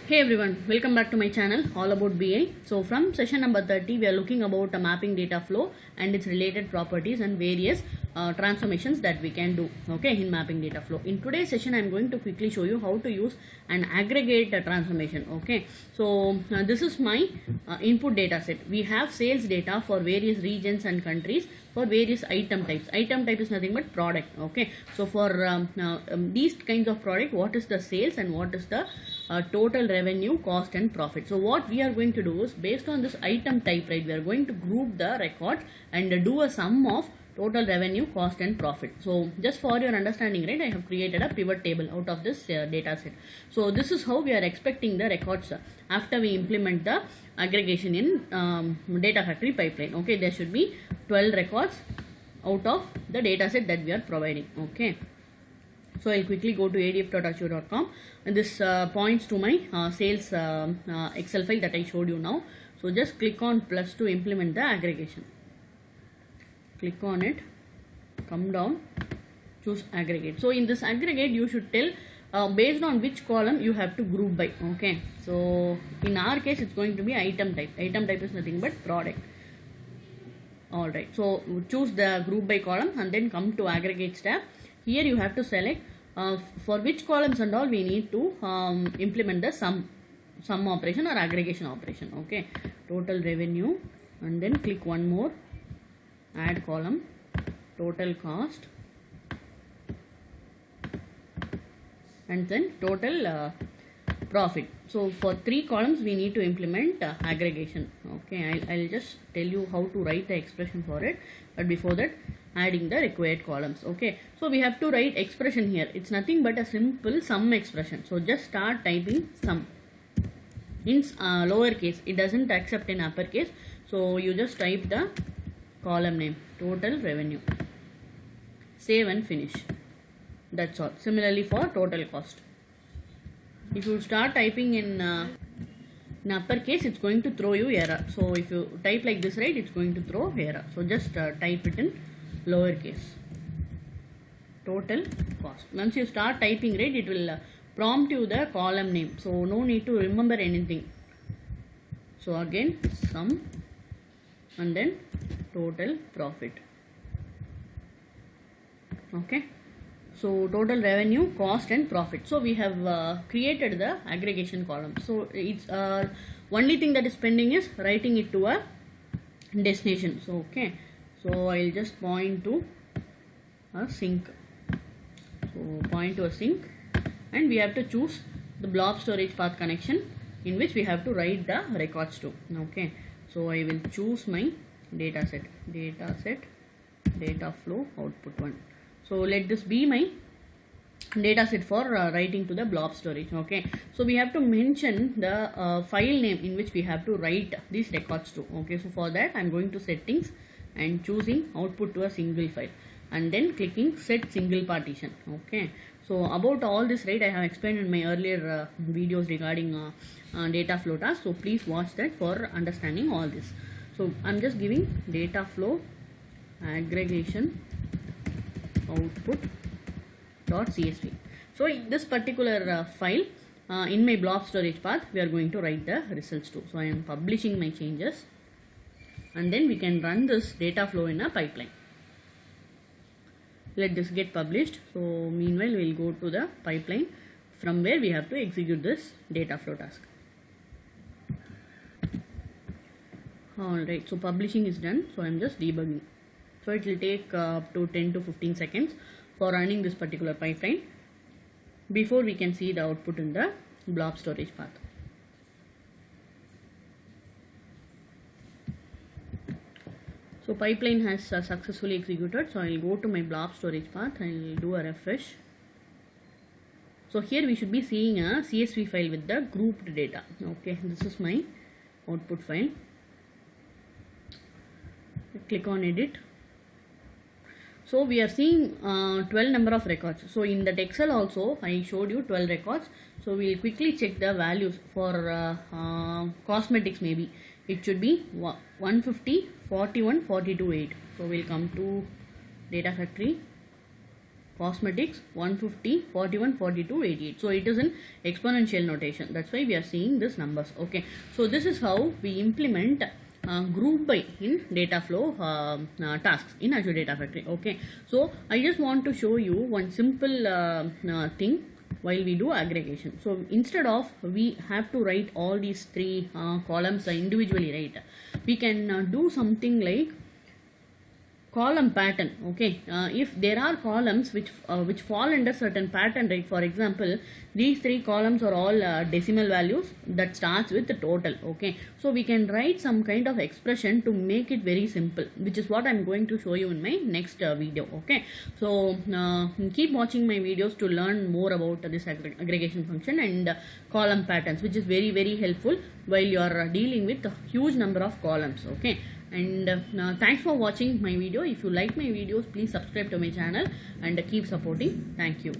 Hey everyone, welcome back to my channel all about BI. So from session number 30 we are looking about mapping data flow and its related properties and various transformations that we can do in mapping data flow. In today's session I am going to quickly show you how to use an aggregate transformation. So this is my input data set. We have sales data for various regions and countries for various item types. Item type is nothing but product. So for these kinds of product, what is the sales and what is the total revenue, cost and profit. So what we are going to do is, based on this item type, right, we are going to group the records and do a sum of total revenue, cost and profit. So just for your understanding, right, I have created a pivot table out of this data set. So this is how we are expecting the records after we implement the aggregation in data factory pipeline. There should be 12 records out of the data set that we are providing. So I'll quickly go to adf.azure.com, and this points to my sales Excel file that I showed you now. So just click on plus to implement the aggregation. Click on it, come down, choose aggregate. So in this aggregate you should tell based on which column you have to group by. So in our case it's going to be item type. Item type is nothing but product. Alright, so choose the group by column and then come to aggregates tab. Here you have to select for which columns and all we need to implement the sum operation or aggregation operation. Total revenue, and then click one more, add column, total cost, and then total profit. So for 3 columns we need to implement aggregation. I'll just tell you how to write the expression for it, but before that, adding the required columns. So we have to write expression here. It's nothing but a simple sum expression. So just start typing sum in lowercase. It doesn't accept in uppercase. So you just type the column name, total revenue, save and finish. That's all. Similarly for total cost. If you start typing in uppercase, it's going to throw you error. So if you type like this, right, it's going to throw error. So just type it in lowercase, total cost. Once you start typing, right, it will prompt you the column name. So no need to remember anything. So again sum and then total profit. So total revenue, cost and profit. So we have created the aggregation column. So it's only thing that is pending is writing it to a destination. So I'll just point to a sink. So point to a sink, and we have to choose the blob storage path connection in which we have to write the records to. So I will choose my dataset, data flow output 1. So let this be my dataset for writing to the blob storage. So we have to mention the file name in which we have to write these records to. So for that I'm going to settings and choosing output to a single file, and then clicking set single partition. So about all this, right, I have explained in my earlier videos regarding data flow task. So please watch that for understanding all this. So I'm just giving data flow aggregation output.csv. So in this particular file, in my blob storage path, we are going to write the results to. So I am publishing my changes, and then we can run this data flow in a pipeline. Let this get published. So meanwhile we'll go to the pipeline from where we have to execute this data flow task. Alright, so publishing is done. So I'm just debugging. So it will take up to 10 to 15 seconds for running this particular pipeline before we can see the output in the blob storage path. So pipeline has successfully executed. So I'll go to my blob storage path and I'll do a refresh. So here we should be seeing a CSV file with the grouped data. This is my output file. Click on edit. So we are seeing 12 number of records. So in that Excel also I showed you 12 records. So we'll quickly check the values for cosmetics. Maybe it should be 150, 41, 42, 8. So we'll come to data factory, cosmetics 150, 41, 42, 88. So it is in exponential notation. That's why we are seeing these numbers. Okay, so this is how we implement group by in data flow tasks in Azure Data Factory. Okay, so I just want to show you one simple thing while we do aggregation. So instead of we have to write all these three columns individually, right, we can do something like column pattern. Okay, if there are columns which fall under certain pattern, right, for example these three columns are all decimal values that starts with the total. Okay, so we can write some kind of expression to make it very simple, which is what I'm going to show you in my next video. Okay, so keep watching my videos to learn more about this aggregation function and column patterns, which is very, very helpful while you are dealing with a huge number of columns. Okay, and thanks for watching my video. If you like my videos, please subscribe to my channel and keep supporting. Thank you.